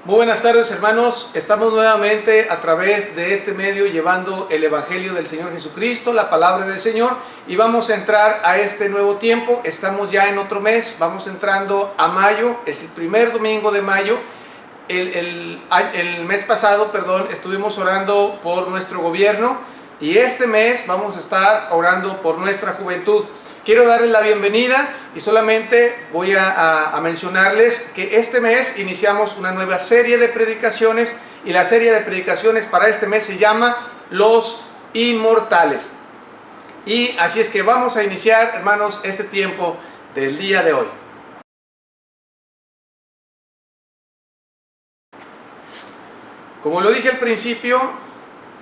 Muy buenas tardes, hermanos. Estamos nuevamente a través de este medio llevando el Evangelio del Señor Jesucristo, la palabra del Señor, y vamos a entrar a este nuevo tiempo. Estamos ya en otro mes, vamos entrando a mayo, es el primer domingo de mayo. El mes pasado, estuvimos orando por nuestro gobierno y este mes vamos a estar orando por nuestra juventud. Quiero darles la bienvenida y solamente voy a mencionarles que este mes iniciamos una nueva serie de predicaciones y la serie de predicaciones para este mes se llama Los Inmortales. Y así es que vamos a iniciar, hermanos, este tiempo del día de hoy. Como lo dije al principio,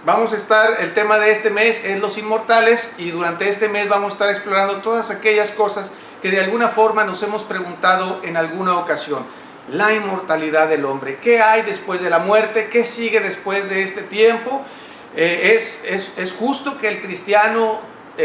vamos a estar, el tema de este mes es los inmortales y durante este mes vamos a estar explorando todas aquellas cosas que de alguna forma nos hemos preguntado en alguna ocasión. La inmortalidad del hombre, ¿qué hay después de la muerte? ¿Qué sigue después de este tiempo? ¿Es justo que el cristiano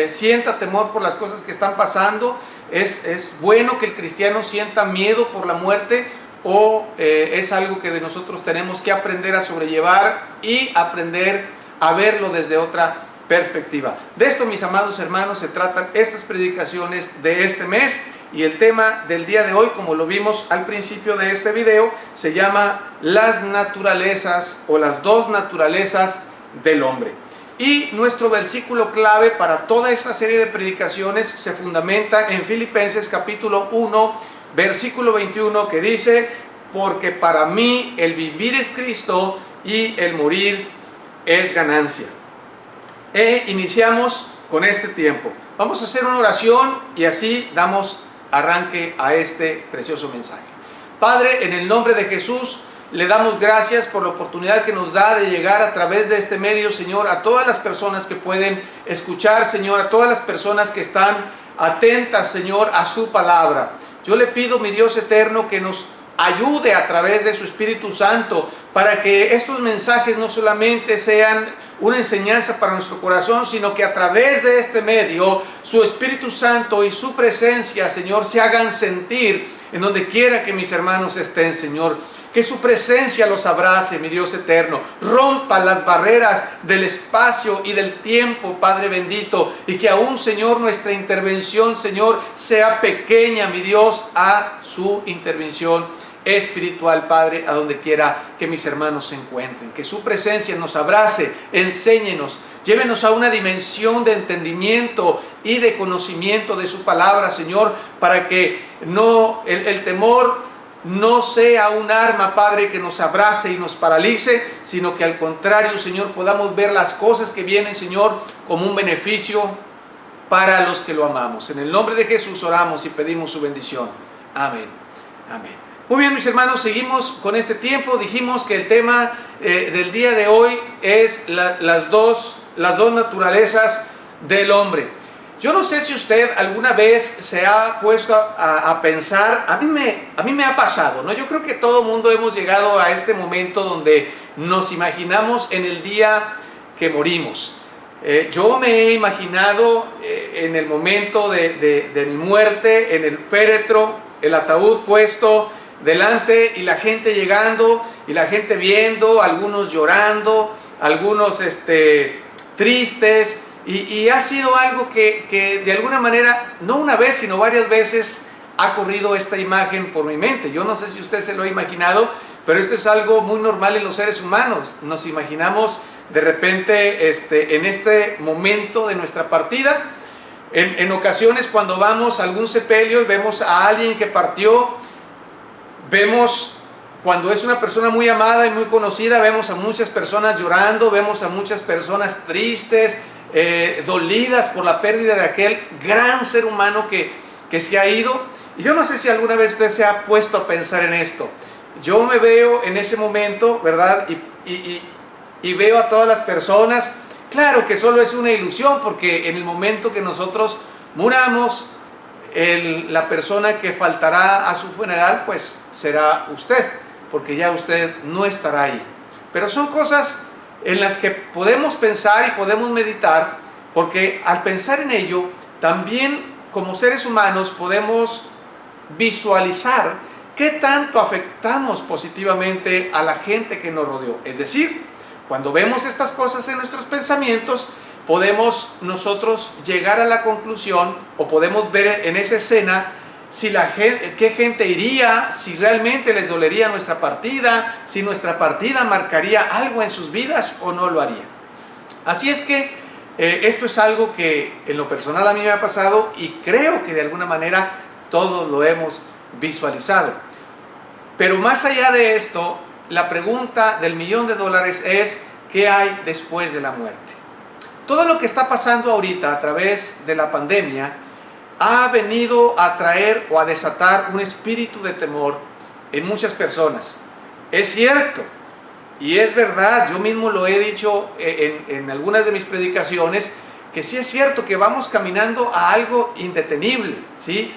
sienta temor por las cosas que están pasando? ¿Es bueno que el cristiano sienta miedo por la muerte? ¿O es algo que de nosotros tenemos que aprender a sobrellevar y aprender a verlo desde otra perspectiva? De esto, mis amados hermanos, se tratan estas predicaciones de este mes, y el tema del día de hoy, como lo vimos al principio de este video, se llama las naturalezas o las dos naturalezas del hombre. Y nuestro versículo clave para toda esta serie de predicaciones se fundamenta en Filipenses capítulo 1, versículo 21, que dice: porque para mí el vivir es Cristo y el morir es ganancia. Iniciamos con este tiempo. Vamos a hacer una oración y así damos arranque a este precioso mensaje. Padre, en el nombre de Jesús, le damos gracias por la oportunidad que nos da de llegar a través de este medio, Señor, a todas las personas que pueden escuchar, Señor, a todas las personas que están atentas, Señor, a su palabra. Yo le pido, mi Dios eterno, que nos ayude a través de su Espíritu Santo para que estos mensajes no solamente sean una enseñanza para nuestro corazón, sino que a través de este medio su Espíritu Santo y su presencia, Señor, se hagan sentir en donde quiera que mis hermanos estén, Señor. Que su presencia los abrace, mi Dios eterno. Rompa las barreras del espacio y del tiempo, Padre bendito. Y que aún, Señor, nuestra intervención, Señor, sea pequeña, mi Dios, a su intervención espiritual, Padre, a donde quiera que mis hermanos se encuentren. Que su presencia nos abrace, enséñenos, llévenos a una dimensión de entendimiento y de conocimiento de su palabra, Señor, para que el temor no sea un arma, Padre, que nos abrace y nos paralice, sino que al contrario, Señor, podamos ver las cosas que vienen, Señor, como un beneficio para los que lo amamos. En el nombre de Jesús oramos y pedimos su bendición. Amén. Amén. Muy bien, mis hermanos, seguimos con este tiempo. Dijimos que el tema del día de hoy es las dos naturalezas del hombre. Yo no sé si usted alguna vez se ha puesto a pensar, a mí me ha pasado, ¿no? Yo creo que todo mundo hemos llegado a este momento donde nos imaginamos en el día que morimos. Yo me he imaginado en el momento de mi muerte, en el féretro, el ataúd puesto delante y la gente llegando y la gente viendo, algunos llorando, algunos tristes. Y ha sido algo que de alguna manera, no una vez, sino varias veces ha corrido esta imagen por mi mente. Yo no sé si usted se lo ha imaginado, pero esto es algo muy normal en los seres humanos. Nos imaginamos de repente en este momento de nuestra partida. En ocasiones cuando vamos a algún sepelio y vemos a alguien que partió, vemos, cuando es una persona muy amada y muy conocida, vemos a muchas personas llorando, vemos a muchas personas tristes, dolidas por la pérdida de aquel gran ser humano que se ha ido. Y yo no sé si alguna vez usted se ha puesto a pensar en esto. Yo me veo en ese momento, ¿verdad? Y veo a todas las personas. Claro que solo es una ilusión, porque en el momento que nosotros muramos, la persona que faltará a su funeral, pues será usted, porque ya usted no estará ahí. Pero son cosas en las que podemos pensar y podemos meditar, porque al pensar en ello, también como seres humanos podemos visualizar ¿qué tanto afectamos positivamente a la gente que nos rodeó? Es decir, cuando vemos estas cosas en nuestros pensamientos, podemos nosotros llegar a la conclusión, o podemos ver en esa escena si qué gente iría, si realmente les dolería nuestra partida, si nuestra partida marcaría algo en sus vidas o no lo haría. Así es que esto es algo que en lo personal a mí me ha pasado, y creo que de alguna manera todos lo hemos visualizado. Pero más allá de esto, la pregunta del $1.000.000 es: ¿qué hay después de la muerte? Todo lo que está pasando ahorita a través de la pandemia ha venido a traer o a desatar un espíritu de temor en muchas personas. Es cierto, y es verdad, yo mismo lo he dicho en algunas de mis predicaciones, que sí es cierto que vamos caminando a algo indetenible, ¿sí?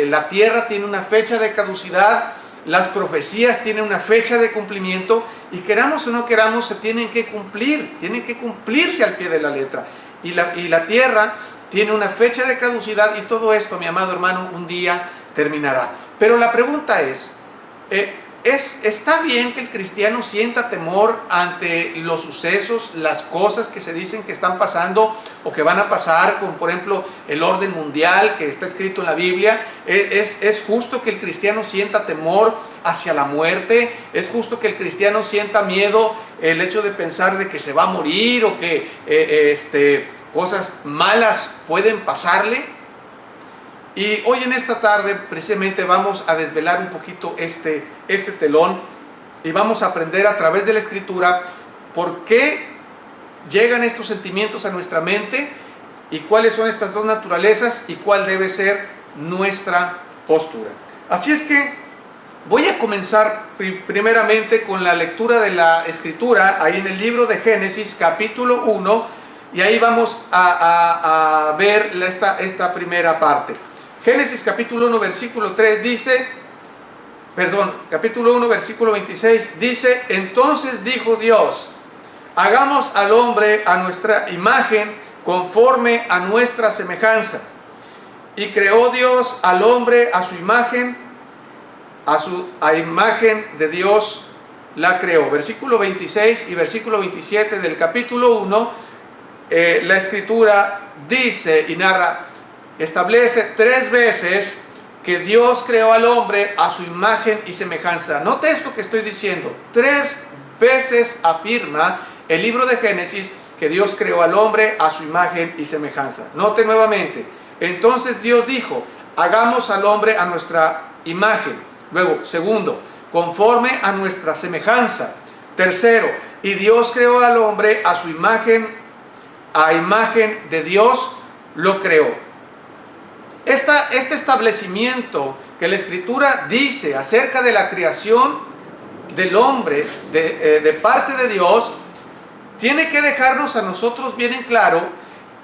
La tierra tiene una fecha de caducidad, las profecías tienen una fecha de cumplimiento, y queramos o no queramos, se tienen que cumplir, tienen que cumplirse al pie de la letra. Y la tierra tiene una fecha de caducidad, y todo esto, mi amado hermano, un día terminará. Pero la pregunta ¿está bien que el cristiano sienta temor ante los sucesos, las cosas que se dicen que están pasando o que van a pasar, como por ejemplo el orden mundial que está escrito en la Biblia? ¿Es justo que el cristiano sienta temor hacia la muerte? ¿Es justo que el cristiano sienta miedo, el hecho de pensar de que se va a morir o que cosas malas pueden pasarle? Y hoy en esta tarde precisamente vamos a desvelar un poquito este telón, y vamos a aprender a través de la Escritura por qué llegan estos sentimientos a nuestra mente, y cuáles son estas dos naturalezas, y cuál debe ser nuestra postura. Así es que voy a comenzar primeramente con la lectura de la Escritura, ahí en el libro de Génesis capítulo 1, y ahí vamos a ver esta primera parte. Génesis capítulo 1 versículo 3 dice, capítulo 1 versículo 26 dice: entonces dijo Dios, hagamos al hombre a nuestra imagen, conforme a nuestra semejanza. Y creó Dios al hombre a su imagen, a imagen de Dios la creó. Versículo 26 y versículo 27 del capítulo 1, la Escritura dice y narra, establece 3 veces que Dios creó al hombre a su imagen y semejanza. Note esto que estoy diciendo: 3 veces afirma el libro de Génesis que Dios creó al hombre a su imagen y semejanza. Note nuevamente: entonces Dios dijo, hagamos al hombre a nuestra imagen. Luego, segundo, conforme a nuestra semejanza. Tercero, y Dios creó al hombre a su imagen, a imagen de Dios lo creó. Este establecimiento que la Escritura dice acerca de la creación del hombre de parte de Dios, tiene que dejarnos a nosotros bien en claro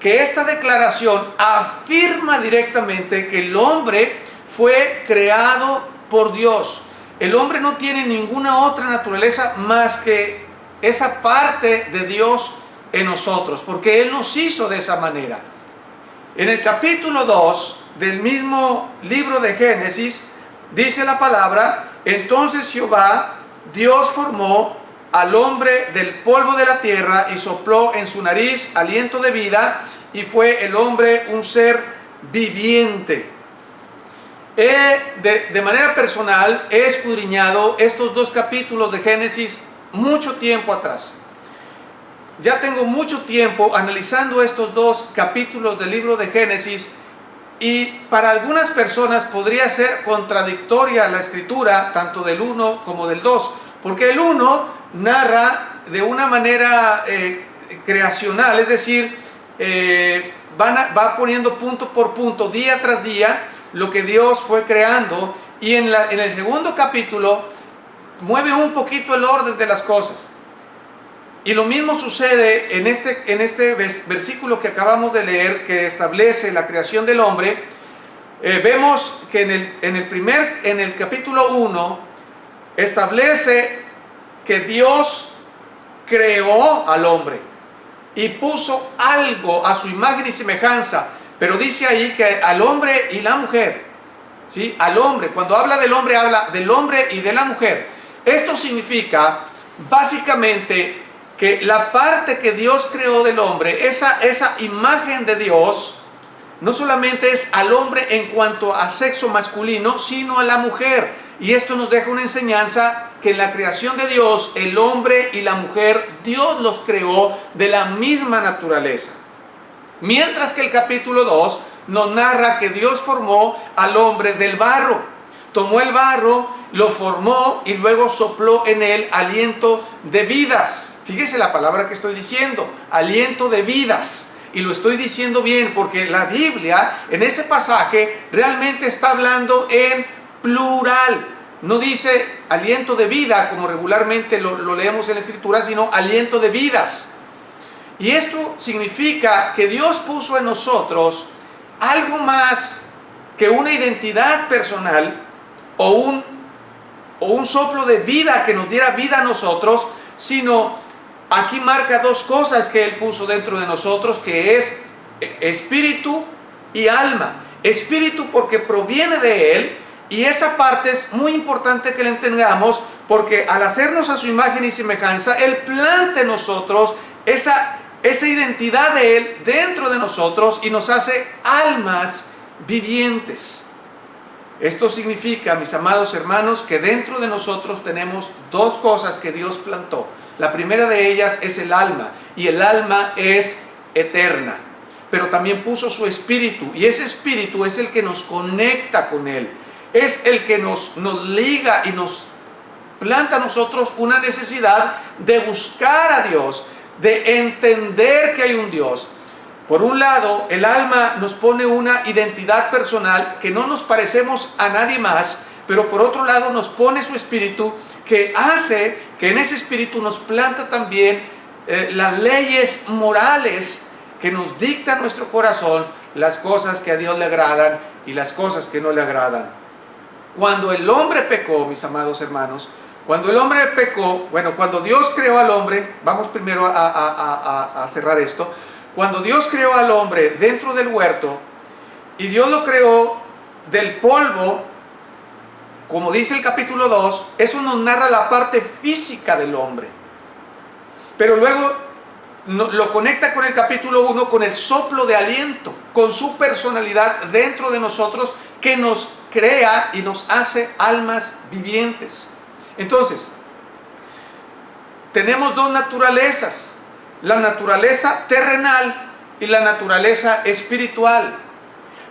que esta declaración afirma directamente que el hombre fue creado por Dios. El hombre no tiene ninguna otra naturaleza más que esa parte de Dios en nosotros, porque Él nos hizo de esa manera. En el capítulo 2 del mismo libro de Génesis dice la palabra: entonces Jehová Dios formó al hombre del polvo de la tierra y sopló en su nariz aliento de vida, y fue el hombre un ser viviente. De manera personal he escudriñado estos 2 capítulos de Génesis mucho tiempo atrás. Ya tengo mucho tiempo analizando estos 2 capítulos del libro de Génesis, y para algunas personas podría ser contradictoria la Escritura, tanto del 1 como del 2, porque el 1 narra de una manera creacional, es decir, va poniendo punto por punto, día tras día, lo que Dios fue creando, y en el segundo capítulo mueve un poquito el orden de las cosas. Y lo mismo sucede en este versículo que acabamos de leer, que establece la creación del hombre. Vemos que en el capítulo 1 establece que Dios creó al hombre y puso algo a su imagen y semejanza, pero dice ahí que al hombre y la mujer, ¿sí? Al hombre. Cuando habla del hombre y de la mujer. Esto significa básicamente que la parte que Dios creó del hombre, esa imagen de Dios, no solamente es al hombre en cuanto a sexo masculino, sino a la mujer. Y esto nos deja una enseñanza que en la creación de Dios, el hombre y la mujer, Dios los creó de la misma naturaleza. Mientras que el capítulo 2 nos narra que Dios formó al hombre del barro. Tomó el barro, lo formó y luego sopló en él aliento de vidas. Fíjese la palabra que estoy diciendo, aliento de vidas. Y lo estoy diciendo bien porque la Biblia en ese pasaje realmente está hablando en plural. No dice aliento de vida como regularmente lo leemos en la Escritura, sino aliento de vidas. Y esto significa que Dios puso en nosotros algo más que una identidad personal o un soplo de vida que nos diera vida a nosotros, sino aquí marca dos cosas que Él puso dentro de nosotros, que es espíritu y alma. Espíritu porque proviene de Él, y esa parte es muy importante que la entendamos, porque al hacernos a su imagen y semejanza, Él planta en nosotros esa identidad de Él dentro de nosotros y nos hace almas vivientes. Esto significa, mis amados hermanos, que dentro de nosotros tenemos dos cosas que Dios plantó. La primera de ellas es el alma, y el alma es eterna. Pero también puso su espíritu, y ese espíritu es el que nos conecta con Él. Es el que nos liga y nos planta a nosotros una necesidad de buscar a Dios, de entender que hay un Dios. Por un lado, el alma nos pone una identidad personal que no nos parecemos a nadie más, pero por otro lado nos pone su espíritu, que hace que en ese espíritu nos planta también las leyes morales que nos dicta nuestro corazón, las cosas que a Dios le agradan y las cosas que no le agradan. Cuando el hombre pecó, mis amados hermanos, cuando el hombre pecó, cuando Dios creó al hombre, vamos primero a cerrar esto. Cuando Dios creó al hombre dentro del huerto, y Dios lo creó del polvo, como dice el capítulo 2, eso nos narra la parte física del hombre. Pero luego lo conecta con el capítulo 1, con el soplo de aliento, con su personalidad dentro de nosotros, que nos crea y nos hace almas vivientes. Entonces, tenemos dos naturalezas. La naturaleza terrenal y la naturaleza espiritual.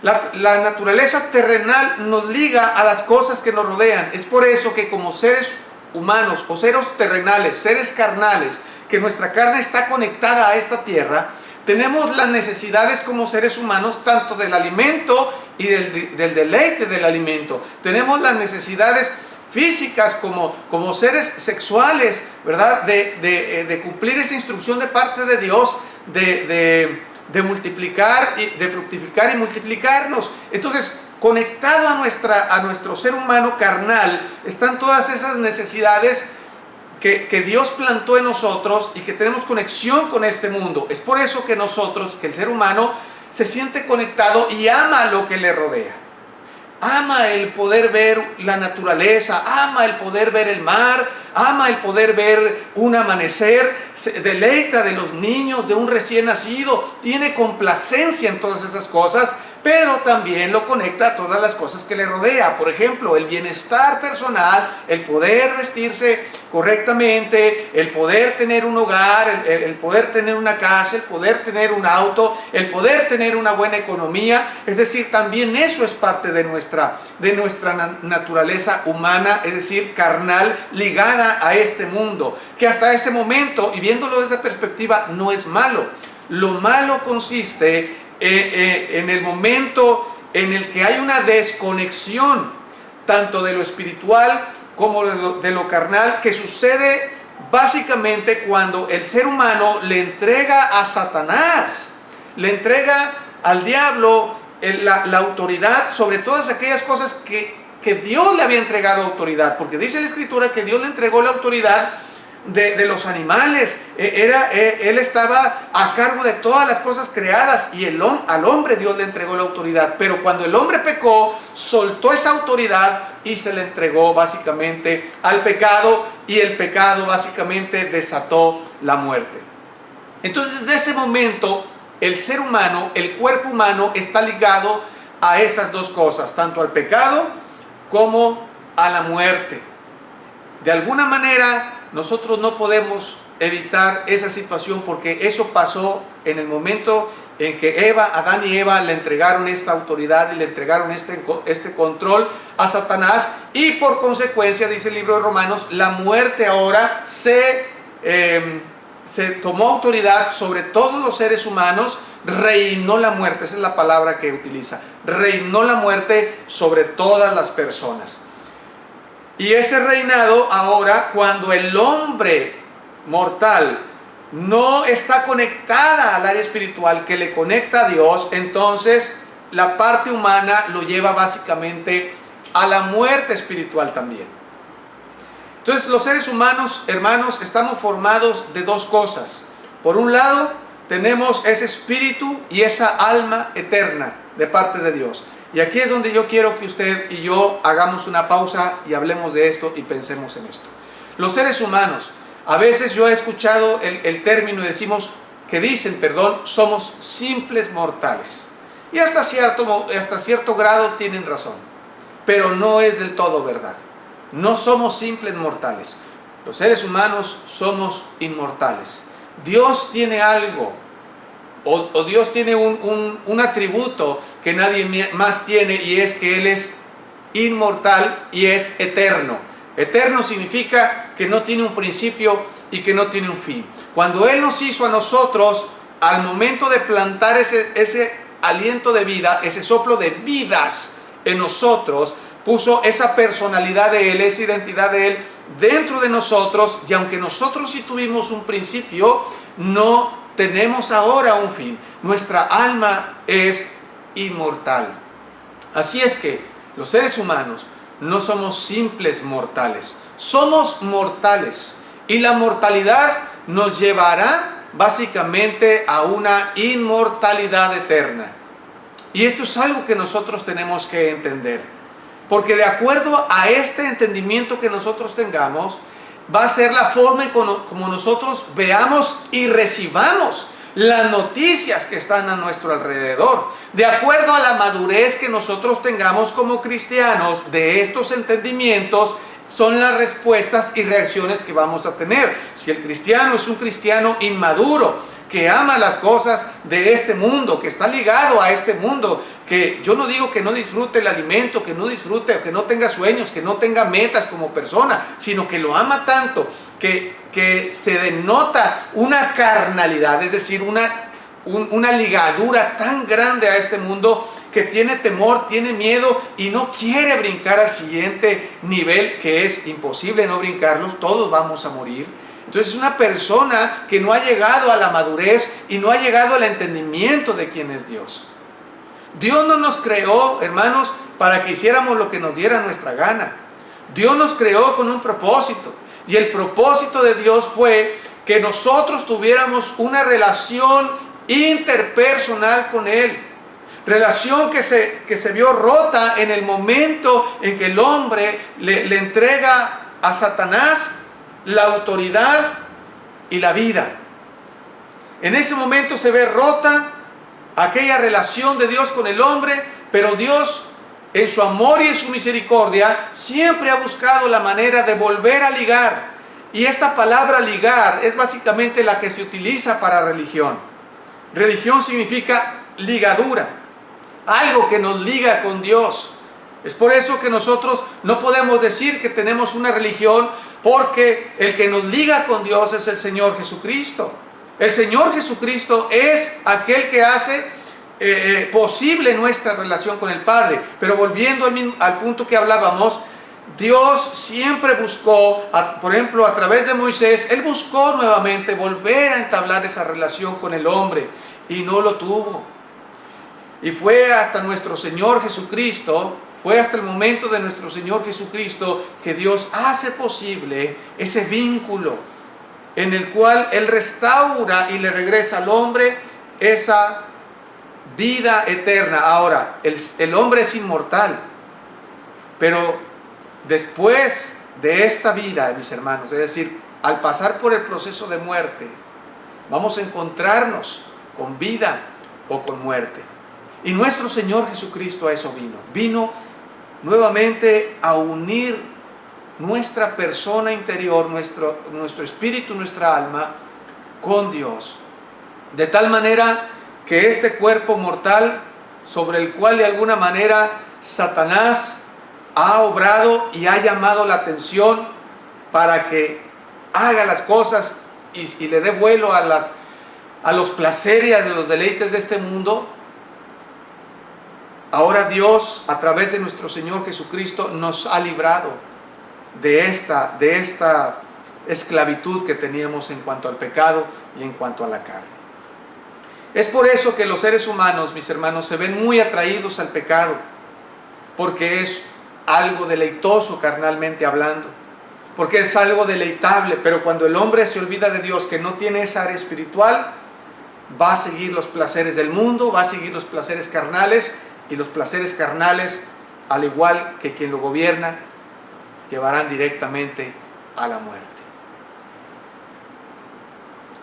La naturaleza terrenal nos liga a las cosas que nos rodean. Es por eso que como seres humanos o seres terrenales, seres carnales, que nuestra carne está conectada a esta tierra, tenemos las necesidades como seres humanos, tanto del alimento y del deleite del alimento. Tenemos las necesidades físicas como seres sexuales, ¿verdad? De cumplir esa instrucción de parte de Dios, de multiplicar, de fructificar y multiplicarnos. Entonces, conectado a nuestro ser humano carnal, están todas esas necesidades que Dios plantó en nosotros y que tenemos conexión con este mundo. Es por eso que que el ser humano, se siente conectado y ama lo que le rodea. Ama el poder ver la naturaleza, ama el poder ver el mar, ama el poder ver un amanecer, se deleita de los niños, de un recién nacido, tiene complacencia en todas esas cosas, pero también lo conecta a todas las cosas que le rodea. Por ejemplo, el bienestar personal, el poder vestirse correctamente, el poder tener un hogar, el poder tener una casa, el poder tener un auto, el poder tener una buena economía. Es decir, también eso es parte de nuestra naturaleza humana, es decir, carnal, ligada a este mundo, que hasta ese momento, y viéndolo desde esa perspectiva, no es malo. Lo malo consiste en el momento en el que hay una desconexión tanto de lo espiritual como de lo carnal, que sucede básicamente cuando el ser humano le entrega a Satanás, le entrega al diablo la autoridad sobre todas aquellas cosas que Dios le había entregado autoridad, porque dice la Escritura que Dios le entregó la autoridad de los animales, él estaba a cargo de todas las cosas creadas, y al hombre Dios le entregó la autoridad. Pero cuando el hombre pecó, soltó esa autoridad y se le entregó básicamente al pecado, y el pecado básicamente desató la muerte. Entonces, desde ese momento, el ser humano, el cuerpo humano, está ligado a esas dos cosas, tanto al pecado como a la muerte. De alguna manera, nosotros no podemos evitar esa situación, porque eso pasó en el momento en que Adán y Eva le entregaron esta autoridad y le entregaron este control a Satanás, y por consecuencia, dice el libro de Romanos, la muerte ahora se tomó autoridad sobre todos los seres humanos. Reinó la muerte, esa es la palabra que utiliza, reinó la muerte sobre todas las personas. Y ese reinado ahora, cuando el hombre mortal no está conectada al área espiritual que le conecta a Dios, entonces la parte humana lo lleva básicamente a la muerte espiritual también. Entonces, los seres humanos, hermanos, estamos formados de dos cosas. Por un lado, tenemos ese espíritu y esa alma eterna de parte de Dios. Y aquí es donde yo quiero que usted y yo hagamos una pausa y hablemos de esto y pensemos en esto. Los seres humanos, a veces yo he escuchado el término, somos simples mortales. Y hasta cierto grado tienen razón, pero no es del todo verdad. No somos simples mortales. Los seres humanos somos inmortales. Dios tiene algo, o Dios tiene un atributo que nadie más tiene, y es que Él es inmortal y es eterno. Eterno significa que no tiene un principio y que no tiene un fin. Cuando Él nos hizo a nosotros, al momento de plantar ese aliento de vida, ese soplo de vidas en nosotros, puso esa personalidad de Él, esa identidad de Él dentro de nosotros, y aunque nosotros sí tuvimos un principio, no tenemos ahora un fin. Nuestra alma es inmortal. Así es que los seres humanos no somos simples mortales, somos mortales, y la mortalidad nos llevará básicamente a una inmortalidad eterna. Y esto es algo que nosotros tenemos que entender, porque de acuerdo a este entendimiento que nosotros tengamos, va a ser la forma como nosotros veamos y recibamos las noticias que están a nuestro alrededor. De acuerdo a la madurez que nosotros tengamos como cristianos de estos entendimientos, son las respuestas y reacciones que vamos a tener. Si el cristiano es un cristiano inmaduro, que ama las cosas de este mundo, que está ligado a este mundo, que yo no digo que no disfrute el alimento, que no disfrute, que no tenga sueños, que no tenga metas como persona, sino que lo ama tanto, que se denota una carnalidad, es decir, una ligadura tan grande a este mundo, que tiene temor, tiene miedo y no quiere brincar al siguiente nivel, que es imposible no brincarlos, todos vamos a morir. Entonces, es una persona que no ha llegado a la madurez y no ha llegado al entendimiento de quién es Dios. Dios no nos creó, hermanos, para que hiciéramos lo que nos diera nuestra gana. Dios nos creó con un propósito, y el propósito de Dios fue que nosotros tuviéramos una relación interpersonal con Él. Relación que se vio rota en el momento en que el hombre le entrega a Satanás la autoridad y la vida. En ese momento se ve rota aquella relación de Dios con el hombre, pero Dios, en su amor y en su misericordia, siempre ha buscado la manera de volver a ligar. Y esta palabra ligar es básicamente la que se utiliza para religión. Religión significa ligadura, algo que nos liga con Dios. Es por eso que nosotros no podemos decir que tenemos una religión, porque el que nos liga con Dios es el Señor Jesucristo. El Señor Jesucristo es aquel que hace posible nuestra relación con el Padre. Pero volviendo al punto que hablábamos, Dios siempre buscó, por ejemplo, a través de Moisés, Él buscó nuevamente volver a entablar esa relación con el hombre, y no lo tuvo. Y fue hasta nuestro Señor Jesucristo, fue hasta el momento de nuestro Señor Jesucristo, que Dios hace posible ese vínculo en el cual Él restaura y le regresa al hombre esa vida eterna. Ahora, el hombre es inmortal, pero después de esta vida, mis hermanos, es decir, al pasar por el proceso de muerte, vamos a encontrarnos con vida o con muerte. Y nuestro Señor Jesucristo a eso vino. Vino nuevamente a unir nuestra persona interior, nuestro espíritu, nuestra alma, con Dios. De tal manera que este cuerpo mortal, sobre el cual de alguna manera Satanás ha obrado y ha llamado la atención para que haga las cosas y le dé vuelo a los placeres, de los deleites de este mundo, ahora Dios, a través de nuestro Señor Jesucristo, nos ha librado de esta esclavitud que teníamos en cuanto al pecado y en cuanto a la carne. Es por eso que los seres humanos, mis hermanos, se ven muy atraídos al pecado, porque es algo deleitoso carnalmente hablando, porque es algo deleitable. Pero cuando el hombre se olvida de Dios, que no tiene esa área espiritual, va a seguir los placeres del mundo, va a seguir los placeres carnales, y los placeres carnales, al igual que quien lo gobierna, llevarán directamente a la muerte.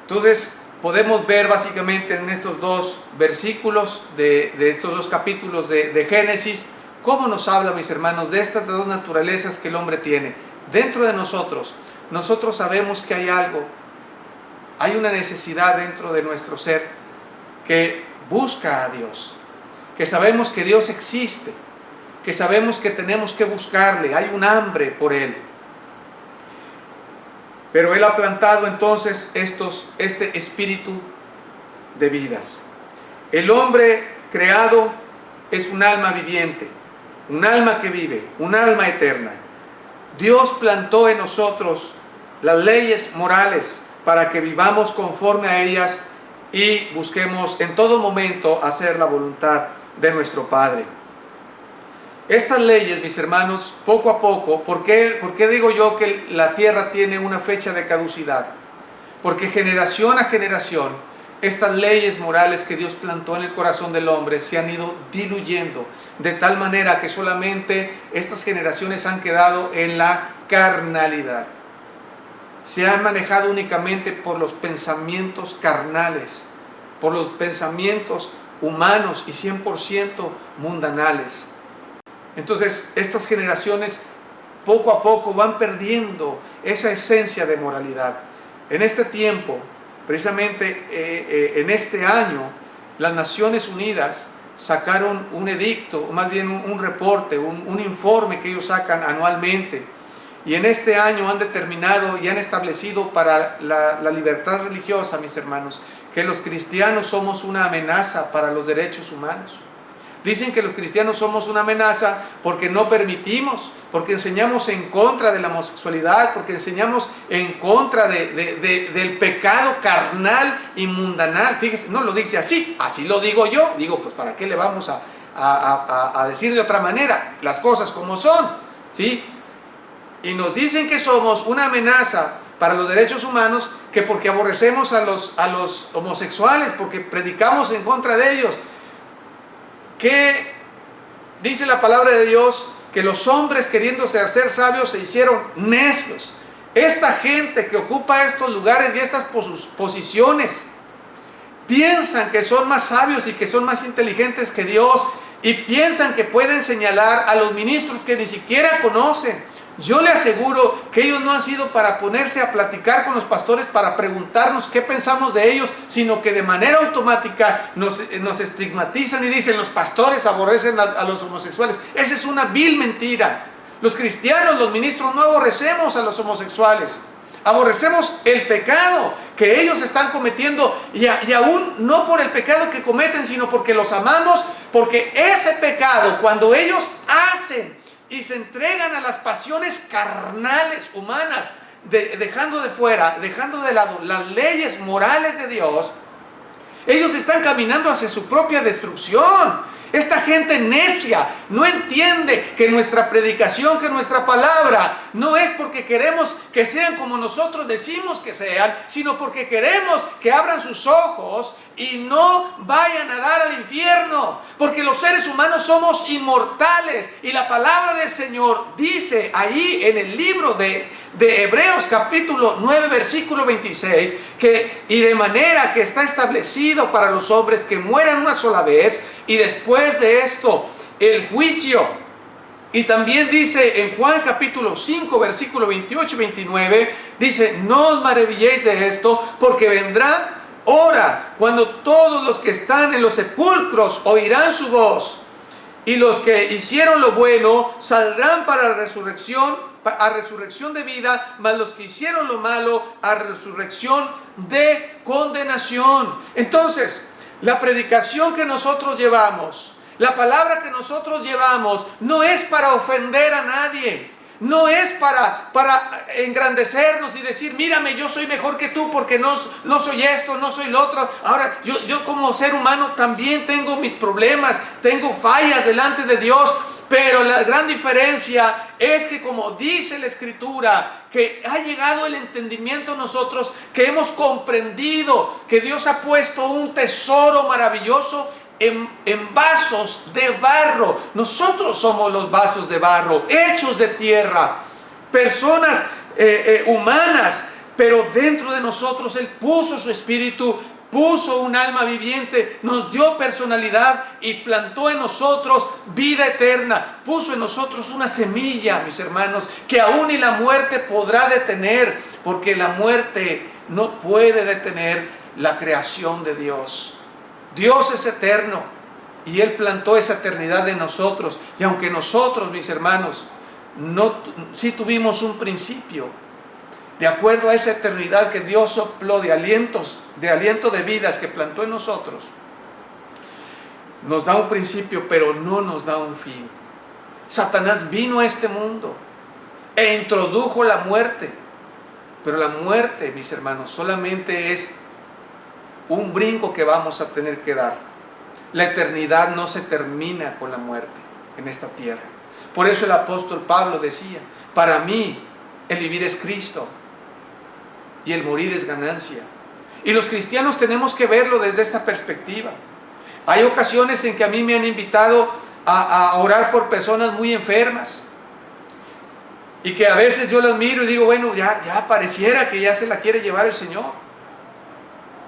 Entonces podemos ver básicamente en estos dos versículos de estos dos capítulos de Génesis, cómo nos habla, mis hermanos, de estas dos naturalezas que el hombre tiene. Dentro de nosotros sabemos que hay algo, hay una necesidad dentro de nuestro ser que busca a Dios, que sabemos que Dios existe, que sabemos que tenemos que buscarle, hay un hambre por Él. Pero Él ha plantado entonces este espíritu de vidas. El hombre creado es un alma viviente, un alma que vive, un alma eterna. Dios plantó en nosotros las leyes morales para que vivamos conforme a ellas y busquemos en todo momento hacer la voluntad de nuestro Padre. Estas leyes, mis hermanos, poco a poco, ¿por qué digo yo que la tierra tiene una fecha de caducidad? Porque generación a generación, estas leyes morales que Dios plantó en el corazón del hombre se han ido diluyendo, de tal manera que solamente estas generaciones han quedado en la carnalidad. Se han manejado únicamente por los pensamientos carnales, por los pensamientos humanos y 100% mundanales. Entonces estas generaciones poco a poco van perdiendo esa esencia de moralidad. En este tiempo, precisamente en este año, las Naciones Unidas sacaron un edicto, más bien un reporte, un informe que ellos sacan anualmente. Y en este año han determinado y han establecido para la libertad religiosa, mis hermanos, que los cristianos somos una amenaza para los derechos humanos. Dicen que los cristianos somos una amenaza porque no permitimos, porque enseñamos en contra de la homosexualidad, porque enseñamos en contra del pecado carnal y mundanal. Fíjense, no lo dice así lo digo yo. Digo, pues ¿para qué le vamos a decir de otra manera las cosas como son? ¿Sí? Y nos dicen que somos una amenaza para los derechos humanos, que porque aborrecemos a los homosexuales, porque predicamos en contra de ellos. Que dice la palabra de Dios que los hombres, queriéndose hacer sabios, se hicieron necios. Esta gente que ocupa estos lugares y estas posiciones piensan que son más sabios y que son más inteligentes que Dios, y piensan que pueden señalar a los ministros que ni siquiera conocen. Yo le aseguro que ellos no han sido para ponerse a platicar con los pastores para preguntarnos qué pensamos de ellos, sino que de manera automática nos estigmatizan y dicen: los pastores aborrecen a los homosexuales. Esa es una vil mentira. Los cristianos, los ministros, no aborrecemos a los homosexuales. Aborrecemos el pecado que ellos están cometiendo, y aún no por el pecado que cometen, sino porque los amamos, porque ese pecado, cuando ellos hacen y se entregan a las pasiones carnales humanas, dejando de lado las leyes morales de Dios, ellos están caminando hacia su propia destrucción. Esta gente necia no entiende que nuestra predicación, que nuestra palabra, no es porque queremos que sean como nosotros decimos que sean, sino porque queremos que abran sus ojos y no vayan a dar al infierno. Porque los seres humanos somos inmortales. Y la palabra del Señor dice ahí en el libro de Hebreos capítulo 9 versículo 26, y de manera que está establecido para los hombres que mueran una sola vez, y después de esto el juicio. Y también dice en Juan capítulo 5 versículo 28 y 29, dice: no os maravilléis de esto, porque vendrá hora cuando todos los que están en los sepulcros oirán su voz, y los que hicieron lo bueno saldrán para resurrección, a resurrección de vida, mas los que hicieron lo malo a resurrección de condenación. Entonces, la predicación que nosotros llevamos, la palabra que nosotros llevamos, no es para ofender a nadie, no es para engrandecernos y decir: mírame, yo soy mejor que tú porque no soy esto, no soy lo otro. Ahora, yo como ser humano también tengo mis problemas, tengo fallas delante de Dios. Pero la gran diferencia es que, como dice la Escritura, que ha llegado el entendimiento a nosotros, que hemos comprendido que Dios ha puesto un tesoro maravilloso en vasos de barro. Nosotros somos los vasos de barro, hechos de tierra, personas humanas, pero dentro de nosotros Él puso su espíritu, puso un alma viviente, nos dio personalidad y plantó en nosotros vida eterna. Puso en nosotros una semilla, mis hermanos, que aún ni la muerte podrá detener, porque la muerte no puede detener la creación de Dios. Dios es eterno y Él plantó esa eternidad en nosotros. Y aunque nosotros, mis hermanos, sí tuvimos un principio, de acuerdo a esa eternidad que Dios sopló de aliento de vidas que plantó en nosotros, nos da un principio, pero no nos da un fin. Satanás vino a este mundo e introdujo la muerte, pero la muerte, mis hermanos, solamente es un brinco que vamos a tener que dar. La eternidad no se termina con la muerte en esta tierra. Por eso el apóstol Pablo decía: para mí el vivir es Cristo y el morir es ganancia. Y los cristianos tenemos que verlo desde esta perspectiva. Hay ocasiones en que a mí me han invitado a orar por personas muy enfermas, y que a veces yo las miro y digo: bueno, ya pareciera que ya se la quiere llevar el Señor.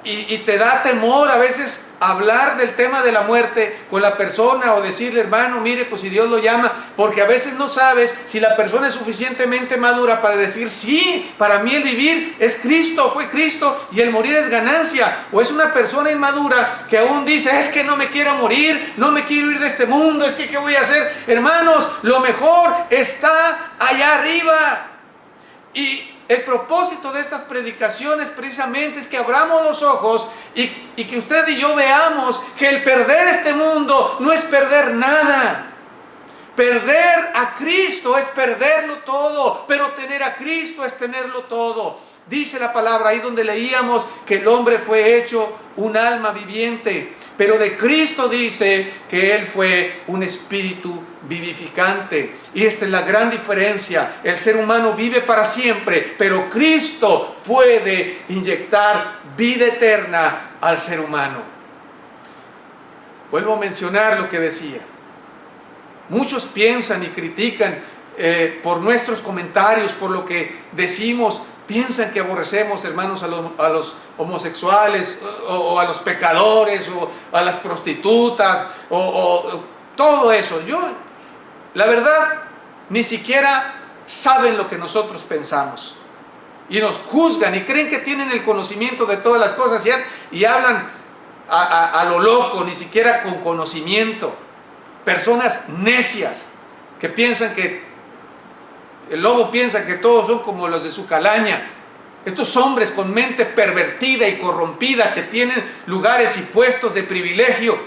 Y te da temor a veces hablar del tema de la muerte con la persona, o decirle: hermano, mire, pues si Dios lo llama, porque a veces no sabes si la persona es suficientemente madura para decir: sí, para mí el vivir es Cristo, fue Cristo, y el morir es ganancia. O es una persona inmadura que aún dice: es que no me quiero morir, no me quiero ir de este mundo, es que ¿qué voy a hacer? Hermanos, lo mejor está allá arriba. Y el propósito de estas predicaciones precisamente es que abramos los ojos y que usted y yo veamos que el perder este mundo no es perder nada. Perder a Cristo es perderlo todo, pero tener a Cristo es tenerlo todo. Dice la palabra ahí donde leíamos que el hombre fue hecho un alma viviente, pero de Cristo dice que Él fue un espíritu vivificante. Y esta es la gran diferencia. El ser humano vive para siempre, pero Cristo puede inyectar vida eterna al ser humano. Vuelvo a mencionar lo que decía. Muchos piensan y critican por nuestros comentarios, por lo que decimos. Piensan que aborrecemos, hermanos, a los homosexuales, o a los pecadores, o a las prostitutas, o todo eso. La verdad, ni siquiera saben lo que nosotros pensamos. Y nos juzgan y creen que tienen el conocimiento de todas las cosas, y hablan a lo loco, ni siquiera con conocimiento. Personas necias que piensan que el lobo piensa que todos son como los de su calaña. Estos hombres con mente pervertida y corrompida, que tienen lugares y puestos de privilegio,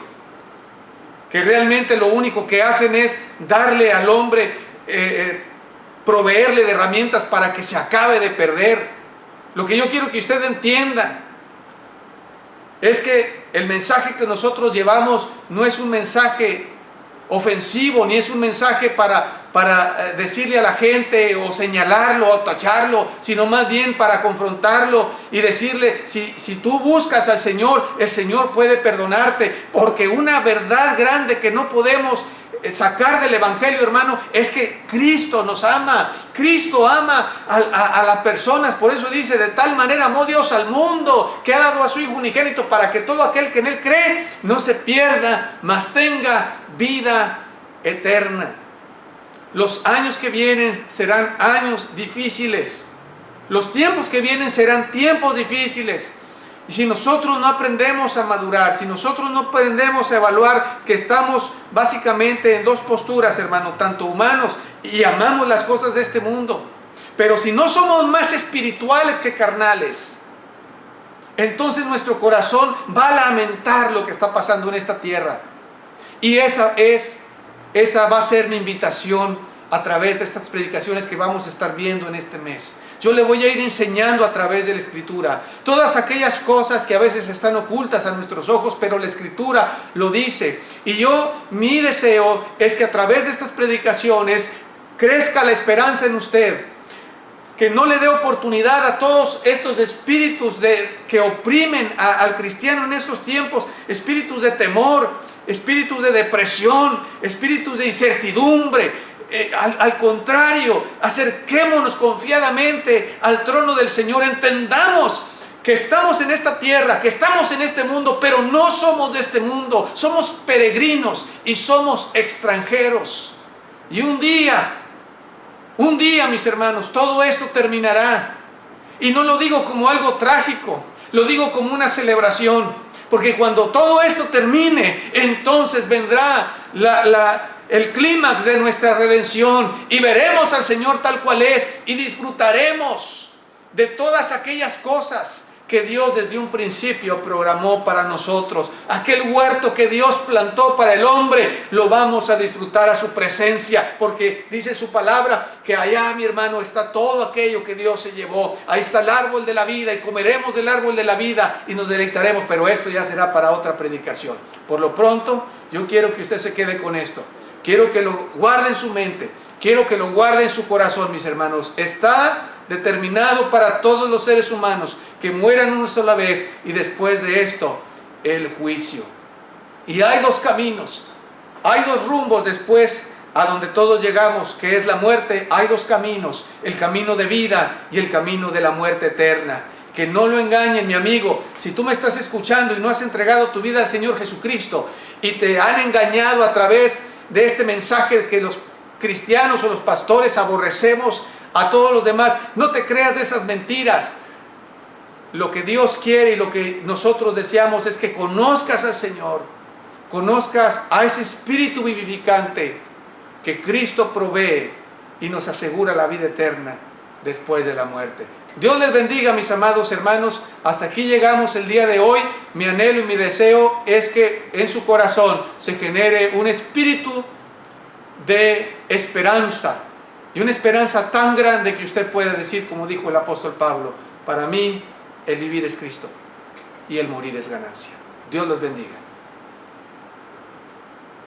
que realmente lo único que hacen es darle al hombre, proveerle de herramientas para que se acabe de perder. Lo que yo quiero que usted entienda es que el mensaje que nosotros llevamos no es un mensaje ofensivo, ni es un mensaje para decirle a la gente o señalarlo o tacharlo, sino más bien para confrontarlo y decirle, si tú buscas al Señor, el Señor puede perdonarte, porque una verdad grande que no podemos sacar del Evangelio, hermano, es que Cristo nos ama. Cristo ama a las personas. Por eso dice, de tal manera amó Dios al mundo, que ha dado a su Hijo unigénito, para que todo aquel que en Él cree no se pierda, mas tenga vida eterna. Los años que vienen serán años difíciles. Los tiempos que vienen serán tiempos difíciles. Y si nosotros no aprendemos a madurar, si nosotros no aprendemos a evaluar que estamos básicamente en dos posturas, hermano, tanto humanos y amamos las cosas de este mundo, pero si no somos más espirituales que carnales, entonces nuestro corazón va a lamentar lo que está pasando en esta tierra. Y esa va a ser mi invitación a través de estas predicaciones que vamos a estar viendo en este mes. Yo le voy a ir enseñando a través de la Escritura todas aquellas cosas que a veces están ocultas a nuestros ojos, pero la Escritura lo dice. Y mi deseo es que a través de estas predicaciones crezca la esperanza en usted, que no le dé oportunidad a todos estos espíritus que oprimen al cristiano en estos tiempos, espíritus de temor, espíritus de depresión, espíritus de incertidumbre. Al contrario, acerquémonos confiadamente al trono del Señor. Entendamos que estamos en esta tierra, que estamos en este mundo, pero no somos de este mundo. Somos peregrinos y somos extranjeros. Y un día, mis hermanos, todo esto terminará. Y no lo digo como algo trágico, lo digo como una celebración. Porque cuando todo esto termine, entonces vendrá el clímax de nuestra redención y veremos al Señor tal cual es y disfrutaremos de todas aquellas cosas que Dios desde un principio programó para nosotros. Aquel huerto que Dios plantó para el hombre, lo vamos a disfrutar a su presencia, porque dice su palabra que allá, mi hermano, está todo aquello que Dios se llevó. Ahí está el árbol de la vida y comeremos del árbol de la vida y nos deleitaremos, pero esto ya será para otra predicación. Por lo pronto, yo quiero que usted se quede con esto. Quiero que lo guarde en su mente, quiero que lo guarde en su corazón, mis hermanos. Está determinado para todos los seres humanos que mueran una sola vez y después de esto el juicio. Y hay dos caminos, hay dos rumbos después a donde todos llegamos, que es la muerte. Hay dos caminos, el camino de vida y el camino de la muerte eterna. Que no lo engañen, mi amigo. Si tú me estás escuchando y no has entregado tu vida al Señor Jesucristo y te han engañado a través de este mensaje que los cristianos o los pastores aborrecemos a todos los demás, no te creas de esas mentiras. Lo que Dios quiere y lo que nosotros deseamos es que conozcas al Señor, conozcas a ese Espíritu vivificante que Cristo provee y nos asegura la vida eterna después de la muerte. Dios les bendiga, mis amados hermanos. Hasta aquí llegamos el día de hoy. Mi anhelo y mi deseo es que en su corazón se genere un espíritu de esperanza, y una esperanza tan grande que usted pueda decir, como dijo el apóstol Pablo: para mí el vivir es Cristo y el morir es ganancia. Dios los bendiga.